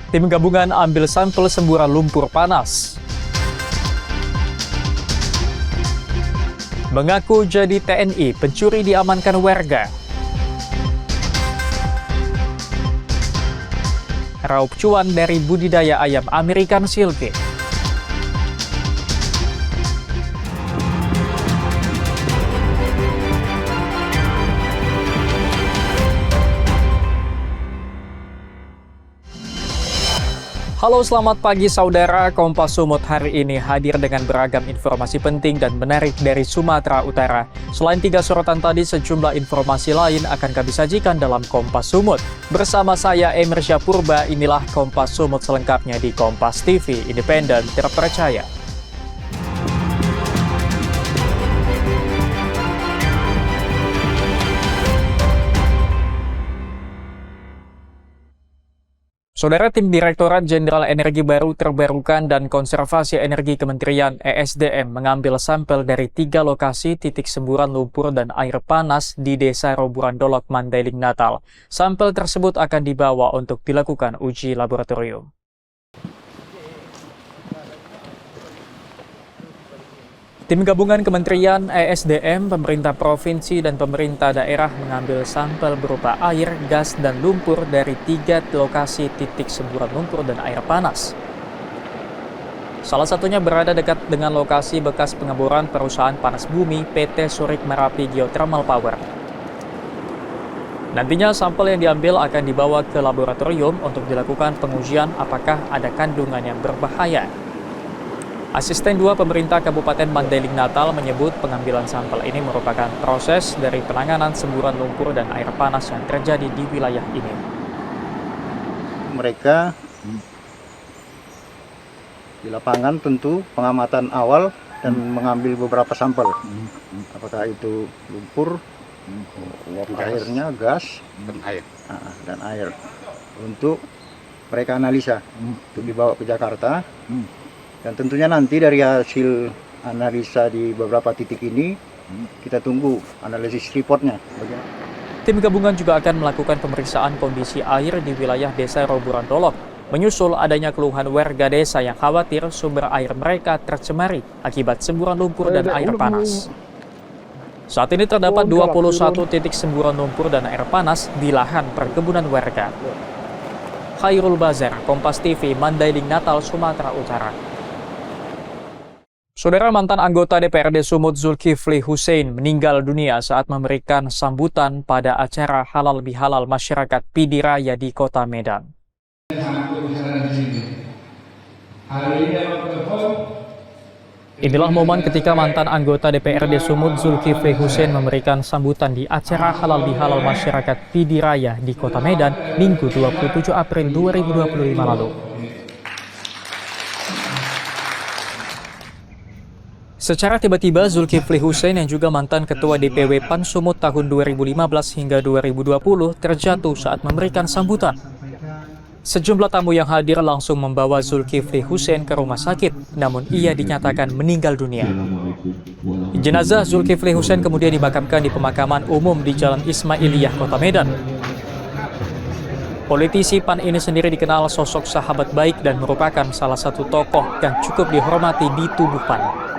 Tim gabungan ambil sampel semburan lumpur panas. Mengaku jadi TNI, pencuri diamankan warga. Raup cuan dari budidaya ayam American Silke. Halo, selamat pagi saudara. Kompas Sumut hari ini hadir dengan beragam informasi penting dan menarik dari Sumatera Utara. Selain 3 sorotan tadi, sejumlah informasi lain akan kami sajikan dalam Kompas Sumut. Bersama saya Emir Syapurba, inilah Kompas Sumut selengkapnya di Kompas TV, independen, terpercaya. Saudara, Tim Direktorat Jenderal Energi Baru Terbarukan dan Konservasi Energi Kementerian ESDM mengambil sampel dari 3 lokasi titik semburan lumpur dan air panas di Desa Roburan Dolok, Mandailing, Natal. Sampel tersebut akan dibawa untuk dilakukan uji laboratorium. Tim gabungan Kementerian ESDM, pemerintah provinsi, dan pemerintah daerah mengambil sampel berupa air, gas, dan lumpur dari 3 lokasi titik semburan lumpur dan air panas. Salah satunya berada dekat dengan lokasi bekas pengeboran perusahaan panas bumi PT Surik Merapi Geothermal Power. Nantinya sampel yang diambil akan dibawa ke laboratorium untuk dilakukan pengujian apakah ada kandungan yang berbahaya. Asisten 2 Pemerintah Kabupaten Mandailing Natal menyebut pengambilan sampel ini merupakan proses dari penanganan semburan lumpur dan air panas yang terjadi di wilayah ini. Mereka di lapangan tentu pengamatan awal dan mengambil beberapa sampel. Apakah itu lumpur, airnya, gas, dan air. Untuk mereka analisa, untuk dibawa ke Jakarta. Dan tentunya nanti dari hasil analisa di beberapa titik ini, kita tunggu analisis reportnya. Tim gabungan juga akan melakukan pemeriksaan kondisi air di wilayah Desa Roburan Dolok, menyusul adanya keluhan warga desa yang khawatir sumber air mereka tercemari akibat semburan lumpur dan air panas. Saat ini terdapat 21 titik semburan lumpur dan air panas di lahan perkebunan warga. Khairul Bazar, Kompas TV, Mandailing, Natal, Sumatera Utara. Saudara, mantan anggota DPRD Sumut Zulkifli Hussein meninggal dunia saat memberikan sambutan pada acara Halal Bihalal Masyarakat Pidi Raya di Kota Medan. Inilah momen ketika mantan anggota DPRD Sumut Zulkifli Hussein memberikan sambutan di acara Halal Bihalal Masyarakat Pidi Raya di Kota Medan Minggu 27 April 2025 lalu. Secara tiba-tiba, Zulkifli Hussein yang juga mantan Ketua DPW PAN Sumut tahun 2015 hingga 2020 terjatuh saat memberikan sambutan. Sejumlah tamu yang hadir langsung membawa Zulkifli Hussein ke rumah sakit, namun ia dinyatakan meninggal dunia. Jenazah Zulkifli Hussein kemudian dimakamkan di pemakaman umum di Jalan Ismailiyah, Kota Medan. Politisi PAN ini sendiri dikenal sosok sahabat baik dan merupakan salah satu tokoh yang cukup dihormati di tubuh PAN.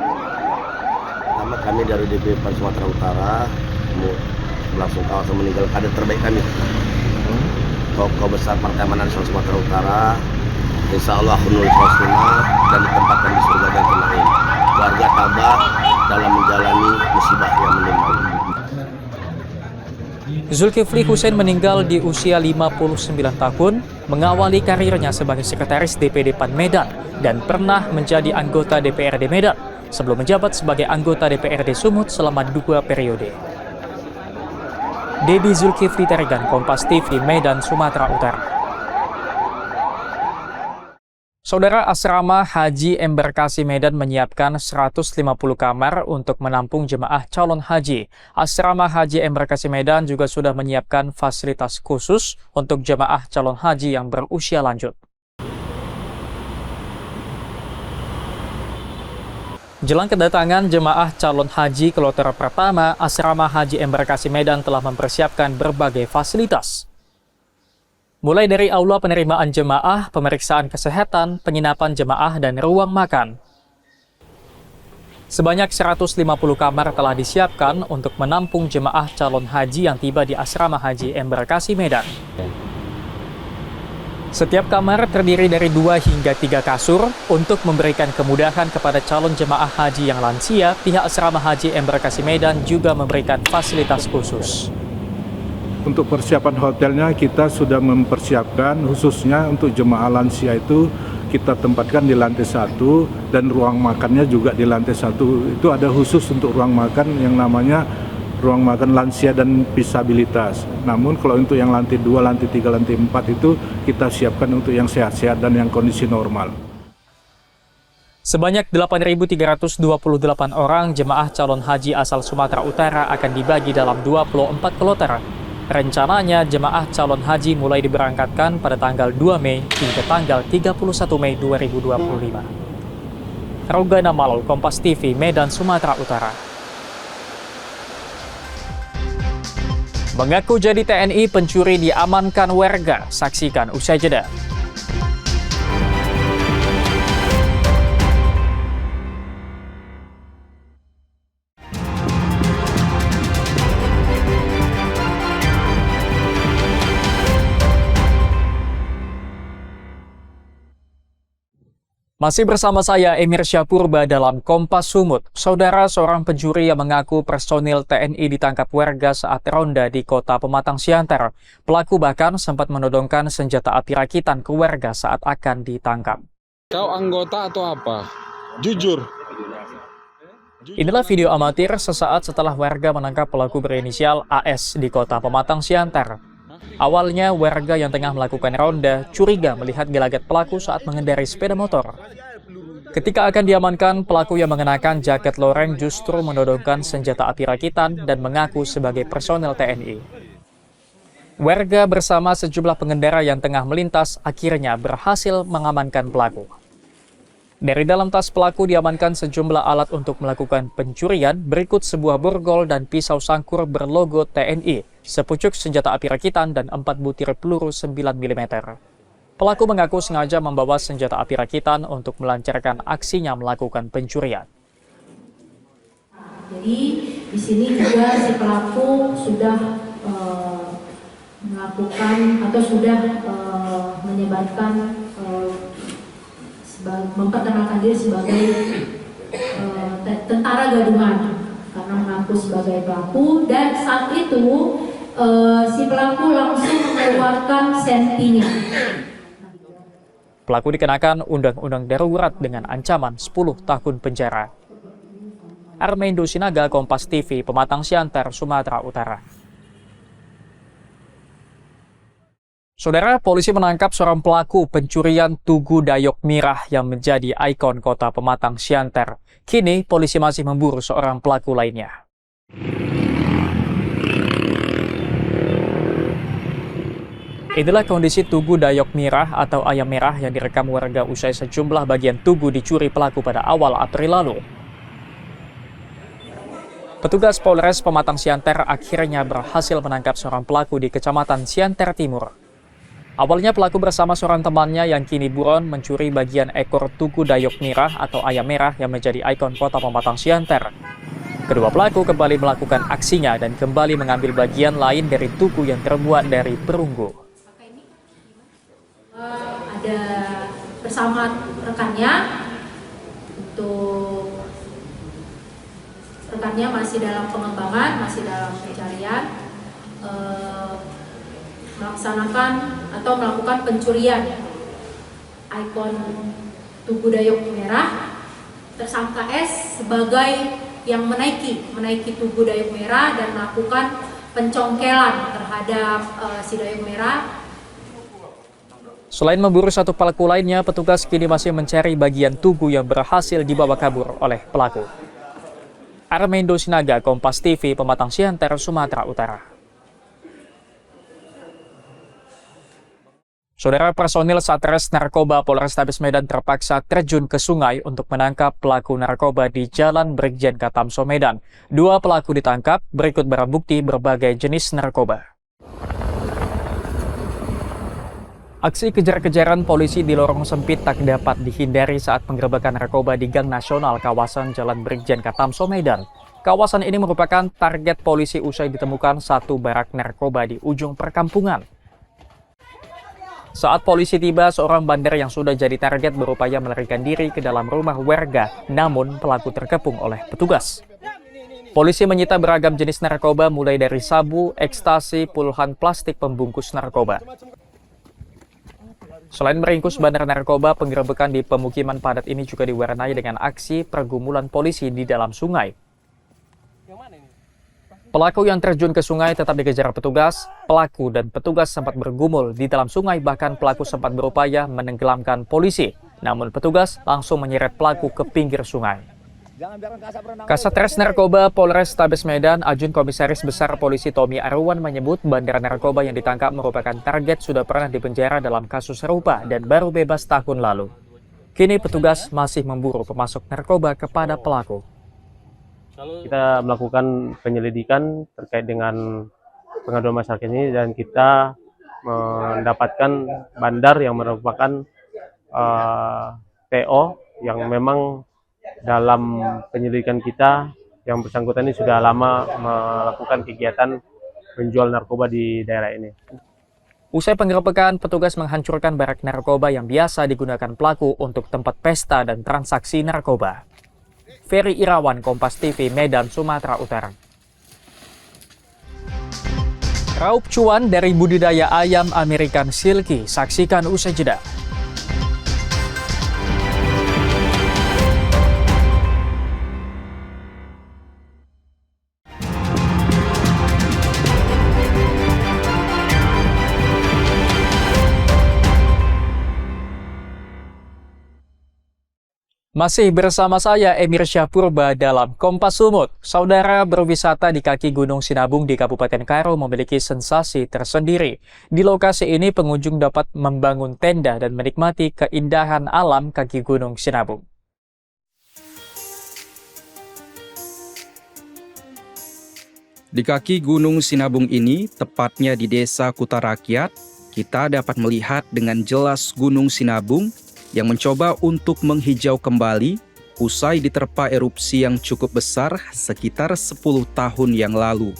Kami dari DPW PAN Sumatera Utara langsung kawasan meninggal kader terbaik kami, tokoh besar Partai Amanat Nasional Sumatera Utara, insya Allah khulul khosnah dan ditempatkan di surga dan kenaim. Warga tabah dalam menjalani musibah yang menimpa. Zulkifli Hussein meninggal di usia 59 tahun, mengawali karirnya sebagai sekretaris DPD PAN Medan dan pernah menjadi anggota DPRD Medan sebelum menjabat sebagai anggota DPRD Sumut selama 2 periode. Dedi Zulkifli Tarigan, Kompas TV, Medan, Sumatera Utara. Saudara, Asrama Haji Embarkasi Medan menyiapkan 150 kamar untuk menampung jemaah calon haji. Asrama Haji Embarkasi Medan juga sudah menyiapkan fasilitas khusus untuk jemaah calon haji yang berusia lanjut. Jelang kedatangan jemaah calon haji kloter pertama, Asrama Haji Embarkasi Medan telah mempersiapkan berbagai fasilitas. mulai dari aula penerimaan jemaah, pemeriksaan kesehatan, penginapan jemaah, dan ruang makan. Sebanyak 150 kamar telah disiapkan untuk menampung jemaah calon haji yang tiba di Asrama Haji Embarkasi Medan. Setiap kamar terdiri dari 2 hingga 3 kasur. Untuk memberikan kemudahan kepada calon jemaah haji yang lansia, pihak Asrama Haji Embarkasi Medan juga memberikan fasilitas khusus. Untuk persiapan hotelnya kita sudah mempersiapkan khususnya untuk jemaah lansia itu kita tempatkan di lantai 1 dan ruang makannya juga di lantai 1. Itu ada khusus untuk ruang makan yang namanya ruang makan lansia dan disabilitas. Namun kalau untuk yang lantai 2, lantai 3, lantai 4 itu kita siapkan untuk yang sehat-sehat dan yang kondisi normal. Sebanyak 8.328 orang jemaah calon haji asal Sumatera Utara akan dibagi dalam 24 kloter. Rencananya jemaah calon haji mulai diberangkatkan pada tanggal 2 Mei hingga tanggal 31 Mei 2025. Rogana Malol, Kompas TV, Medan, Sumatera Utara. Mengaku jadi TNI, pencuri diamankan warga. Saksikan usai jeda. Masih bersama saya, Emir Syapurba dalam Kompas Sumut. Saudara, seorang pencuri yang mengaku personil TNI ditangkap warga saat ronda di kota Pematang Siantar. Pelaku bahkan sempat menodongkan senjata api rakitan ke warga saat akan ditangkap. Kau anggota atau apa? Jujur. Inilah video amatir sesaat setelah warga menangkap pelaku berinisial AS di kota Pematang Siantar. Awalnya, warga yang tengah melakukan ronda curiga melihat gelagat pelaku saat mengendarai sepeda motor. Ketika akan diamankan, pelaku yang mengenakan jaket loreng justru menodongkan senjata api rakitan dan mengaku sebagai personel TNI. Warga bersama sejumlah pengendara yang tengah melintas akhirnya berhasil mengamankan pelaku. Dari dalam tas pelaku diamankan sejumlah alat untuk melakukan pencurian, berikut sebuah borgol dan pisau sangkur berlogo TNI, sepucuk senjata api rakitan, dan 4 butir peluru 9 mm. Pelaku mengaku sengaja membawa senjata api rakitan untuk melancarkan aksinya melakukan pencurian. Jadi di sini juga si pelaku sudah melakukan atau sudah menyebarkan memperkenalkan diri sebagai tentara gabungan karena mengaku sebagai pelaku, dan saat itu si pelaku langsung mengeluarkan sentinya. Pelaku dikenakan undang-undang darurat dengan ancaman 10 tahun penjara. Armendo Sinaga, Kompas TV, Pematang Siantar, Sumatera Utara. Saudara, polisi menangkap seorang pelaku pencurian Tugu Dayok Mirah yang menjadi ikon kota Pematang Siantar. Kini, polisi masih memburu seorang pelaku lainnya. Inilah kondisi Tugu Dayok Mirah atau ayam merah yang direkam warga usai sejumlah bagian tugu dicuri pelaku pada awal April lalu. Petugas Polres Pematang Siantar akhirnya berhasil menangkap seorang pelaku di Kecamatan Siantar Timur. Awalnya pelaku bersama seorang temannya yang kini buron mencuri bagian ekor Tugu Dayok Mirah atau ayam merah yang menjadi ikon kota Pematang Siantar. Kedua pelaku kembali melakukan aksinya dan kembali mengambil bagian lain dari tugu yang terbuat dari perunggu. Ada bersama rekannya, untuk rekannya masih dalam pengembangan, masih dalam pencarian, melaksanakan atau melakukan pencurian ikon Tugu Dayok Merah. Tersangka S sebagai yang menaiki Tugu Dayok Merah dan melakukan pencongkelan terhadap si Dayok Merah. Selain memburu satu pelaku lainnya, petugas kini masih mencari bagian tugu yang berhasil dibawa kabur oleh pelaku. Armendo Sinaga, Kompas TV, Pematang Siantar, Sumatera Utara. Saudara, personil Satres Narkoba Polrestabes Medan terpaksa terjun ke sungai untuk menangkap pelaku narkoba di Jalan Brigjen Katamso Medan. 2 pelaku ditangkap, berikut barang bukti berbagai jenis narkoba. Aksi kejar-kejaran polisi di lorong sempit tak dapat dihindari saat penggerebekan narkoba di Gang Nasional kawasan Jalan Brigjen Katamso, Medan. Kawasan ini merupakan target polisi usai ditemukan satu barak narkoba di ujung perkampungan. Saat polisi tiba, seorang bandar yang sudah jadi target berupaya melarikan diri ke dalam rumah warga, namun pelaku terkepung oleh petugas. Polisi menyita beragam jenis narkoba mulai dari sabu, ekstasi, puluhan plastik pembungkus narkoba. Selain meringkus bandar narkoba, penggerebekan di pemukiman padat ini juga diwarnai dengan aksi pergumulan polisi di dalam sungai. Pelaku yang terjun ke sungai tetap dikejar petugas. Pelaku dan petugas sempat bergumul di dalam sungai, bahkan pelaku sempat berupaya menenggelamkan polisi. Namun petugas langsung menyeret pelaku ke pinggir sungai. Kasatres Narkoba Polrestabes Medan, Ajun Komisaris Besar Polisi Tommy Arwan menyebut bandar narkoba yang ditangkap merupakan target sudah pernah dipenjara dalam kasus serupa dan baru bebas tahun lalu. Kini petugas masih memburu pemasok narkoba kepada pelaku. Kita melakukan penyelidikan terkait dengan pengaduan masyarakat ini dan kita mendapatkan bandar yang merupakan PO yang memang dalam penyelidikan kita yang bersangkutan ini sudah lama melakukan kegiatan menjual narkoba di daerah ini. Usai penggerebekan, petugas menghancurkan barak narkoba yang biasa digunakan pelaku untuk tempat pesta dan transaksi narkoba. Ferry Irawan, Kompas TV, Medan, Sumatera Utara. Raup cuan dari budidaya ayam American Silky, saksikan usai jeda. Masih bersama saya, Emir Syahpurba dalam Kompas Sumut. Saudara, berwisata di kaki Gunung Sinabung di Kabupaten Karo memiliki sensasi tersendiri. Di lokasi ini, pengunjung dapat membangun tenda dan menikmati keindahan alam kaki Gunung Sinabung. Di kaki Gunung Sinabung ini, tepatnya di Desa Kutarakyat, kita dapat melihat dengan jelas Gunung Sinabung yang mencoba untuk menghijau kembali usai diterpa erupsi yang cukup besar sekitar 10 tahun yang lalu.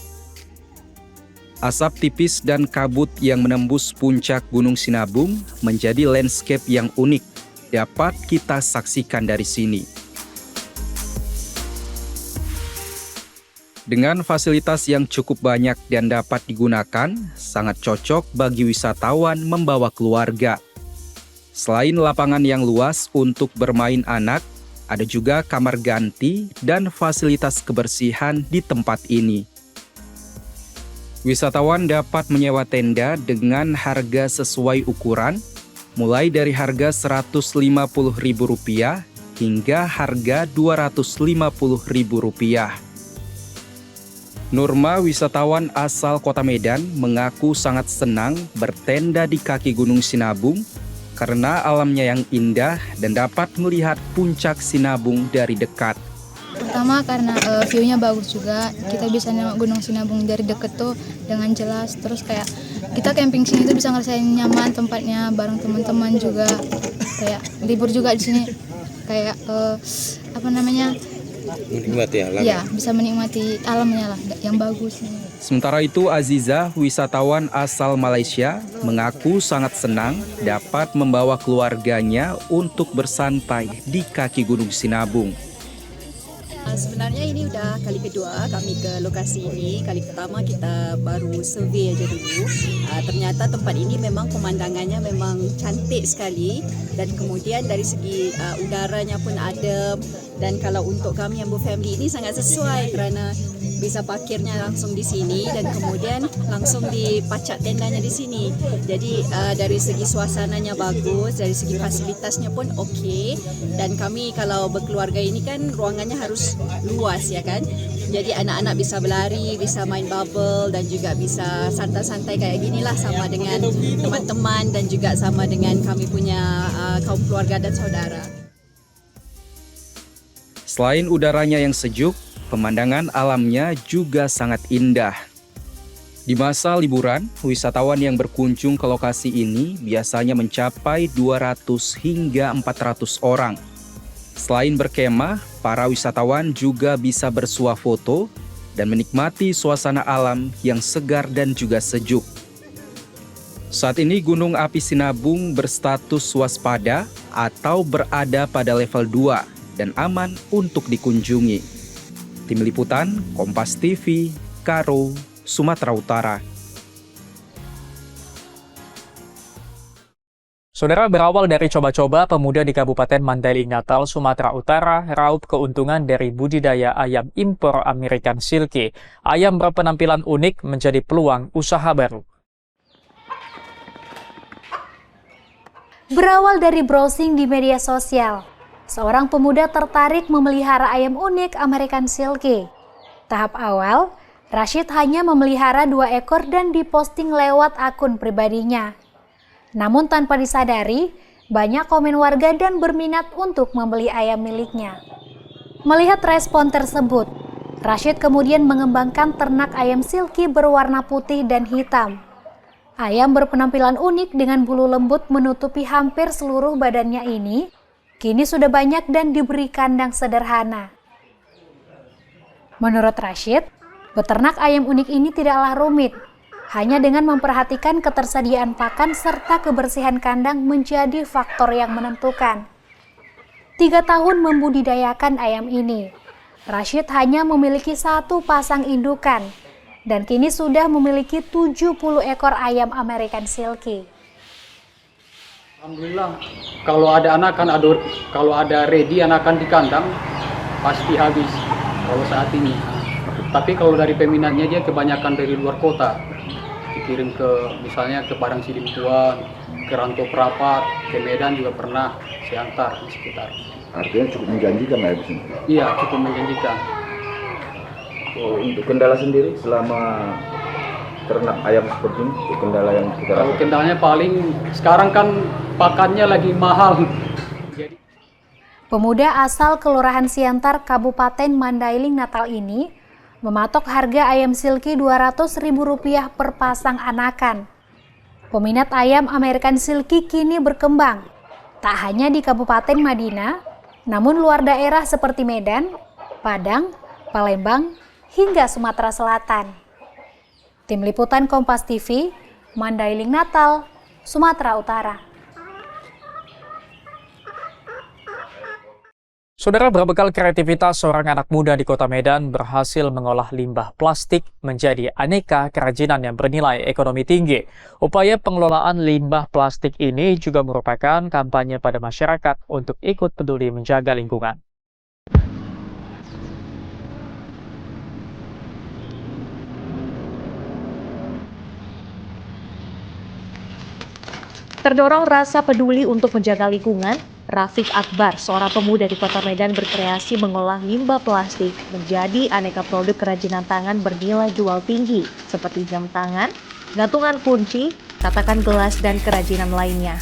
Asap tipis dan kabut yang menembus puncak Gunung Sinabung menjadi landscape yang unik dapat kita saksikan dari sini. Dengan fasilitas yang cukup banyak dan dapat digunakan, sangat cocok bagi wisatawan membawa keluarga. Selain lapangan yang luas untuk bermain anak, ada juga kamar ganti dan fasilitas kebersihan di tempat ini. Wisatawan dapat menyewa tenda dengan harga sesuai ukuran, mulai dari harga Rp150.000 hingga harga Rp250.000. Nurma, wisatawan asal Kota Medan, mengaku sangat senang bertenda di kaki Gunung Sinabung karena alamnya yang indah dan dapat melihat puncak Sinabung dari dekat. Pertama karena view-nya bagus juga, kita bisa nengok Gunung Sinabung dari dekat tuh dengan jelas. Terus kayak kita camping sini tuh bisa ngerasain nyaman tempatnya bareng teman-teman juga, kayak libur juga di sini, kayak Menikmati alam. Ya, bisa menikmati alamnya lah yang bagus. Sementara itu, Aziza, wisatawan asal Malaysia, mengaku sangat senang dapat membawa keluarganya untuk bersantai di kaki Gunung Sinabung. Sebenarnya ini udah kali kedua kami ke lokasi ini. Kali pertama kita baru survei aja dulu. Ternyata tempat ini memang pemandangannya memang cantik sekali, dan kemudian dari segi udaranya pun adem, dan kalau untuk kami yang berfamily ini sangat sesuai kerana bisa parkirnya langsung di sini dan kemudian langsung dipacak tendanya di sini. Jadi dari segi suasananya bagus, dari segi fasilitasnya pun okey, dan kami kalau berkeluarga ini kan ruangannya harus luas ya kan. Jadi anak-anak bisa berlari, bisa main bubble dan juga bisa santai-santai kayak ginilah sama dengan teman-teman dan juga sama dengan kami punya kaum keluarga dan saudara. Selain udaranya yang sejuk, pemandangan alamnya juga sangat indah. Di masa liburan, wisatawan yang berkunjung ke lokasi ini biasanya mencapai 200 hingga 400 orang. Selain berkemah, para wisatawan juga bisa bersuah foto dan menikmati suasana alam yang segar dan juga sejuk. Saat ini Gunung Api Sinabung berstatus waspada atau berada pada level 2 dan aman untuk dikunjungi. Tim Liputan, Kompas TV, Karo, Sumatera Utara. Saudara, berawal dari coba-coba, pemuda di Kabupaten Mandailing, Natal, Sumatera Utara raup keuntungan dari budidaya ayam impor American Silkie. Ayam berpenampilan unik menjadi peluang usaha baru. Berawal dari browsing di media sosial, seorang pemuda tertarik memelihara ayam unik American Silkie. Tahap awal, Rashid hanya memelihara 2 ekor dan diposting lewat akun pribadinya. Namun tanpa disadari, banyak komen warga dan berminat untuk membeli ayam miliknya. Melihat respon tersebut, Rashid kemudian mengembangkan ternak ayam silky berwarna putih dan hitam. Ayam berpenampilan unik dengan bulu lembut menutupi hampir seluruh badannya ini, kini sudah banyak dan diberi kandang sederhana. Menurut Rashid, beternak ayam unik ini tidaklah rumit. Hanya dengan memperhatikan ketersediaan pakan serta kebersihan kandang menjadi faktor yang menentukan. 3 tahun membudidayakan ayam ini, Rashid hanya memiliki 1 pasang indukan dan kini sudah memiliki 70 ekor ayam American Silkie. Alhamdulillah, kalau ada anakan, kalau ada ready anakan di kandang, pasti habis kalau saat ini. Tapi kalau dari peminatnya dia kebanyakan dari luar kota, dikirim ke misalnya ke Padang Sidimpuan, ke Rantau Prapat, ke Medan juga pernah diantar di sekitar. Artinya cukup menjanjikan lah ya di sini? Iya, cukup menjanjikan. Oh, untuk kendala sendiri selama ternak ayam seperti ini, untuk kendala yang kita Kalau kendalanya paling sekarang kan pakannya lagi mahal. Pemuda asal Kelurahan Siantar, Kabupaten Mandailing, Natal ini mematok harga ayam silky Rp200.000 per pasang anakan. Peminat ayam American Silkie kini berkembang, tak hanya di Kabupaten Madinah, namun luar daerah seperti Medan, Padang, Palembang, hingga Sumatera Selatan. Tim Liputan Kompas TV, Mandailing, Natal, Sumatera Utara. Saudara, berbekal kreativitas seorang anak muda di Kota Medan berhasil mengolah limbah plastik menjadi aneka kerajinan yang bernilai ekonomi tinggi. Upaya pengelolaan limbah plastik ini juga merupakan kampanye pada masyarakat untuk ikut peduli menjaga lingkungan. Terdorong rasa peduli untuk menjaga lingkungan, Rafiq Akbar, seorang pemuda di Kota Medan berkreasi mengolah limbah plastik menjadi aneka produk kerajinan tangan bernilai jual tinggi, seperti jam tangan, gantungan kunci, tatakan gelas, dan kerajinan lainnya.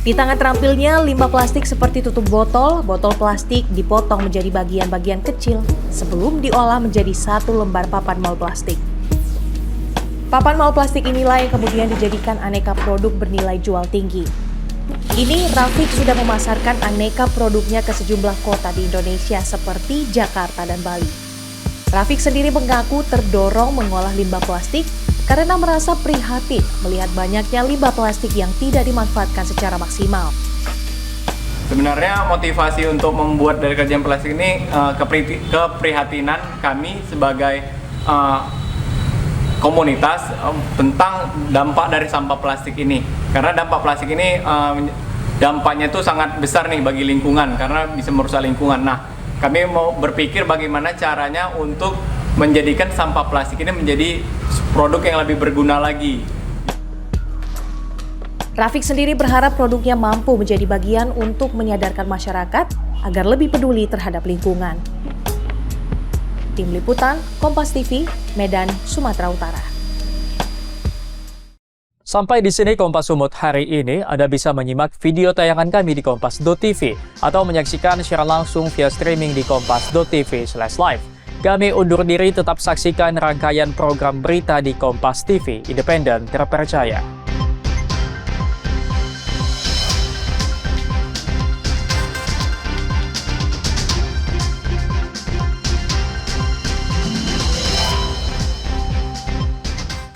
Di tangan terampilnya, limbah plastik seperti tutup botol plastik dipotong menjadi bagian-bagian kecil sebelum diolah menjadi 1 lembar papan mal plastik. Papan mal plastik inilah yang kemudian dijadikan aneka produk bernilai jual tinggi. Kini Rafiq sudah memasarkan aneka produknya ke sejumlah kota di Indonesia seperti Jakarta dan Bali. Rafiq sendiri mengaku terdorong mengolah limbah plastik karena merasa prihatin melihat banyaknya limbah plastik yang tidak dimanfaatkan secara maksimal. Sebenarnya motivasi untuk membuat dari kerajinan plastik ini keprihatinan kami sebagai komunitas tentang dampak dari sampah plastik ini. Karena dampak plastik ini dampaknya itu sangat besar nih bagi lingkungan karena bisa merusak lingkungan. Nah, kami mau berpikir bagaimana caranya untuk menjadikan sampah plastik ini menjadi produk yang lebih berguna lagi. Rafiq sendiri berharap produknya mampu menjadi bagian untuk menyadarkan masyarakat agar lebih peduli terhadap lingkungan. Tim Liputan, Kompas TV, Medan, Sumatera Utara. Sampai di sini Kompas Sumut hari ini. Anda bisa menyimak video tayangan kami di kompas.tv atau menyaksikan siaran langsung via streaming di kompas.tv/live. Kami undur diri, tetap saksikan rangkaian program berita di Kompas TV, independen, terpercaya.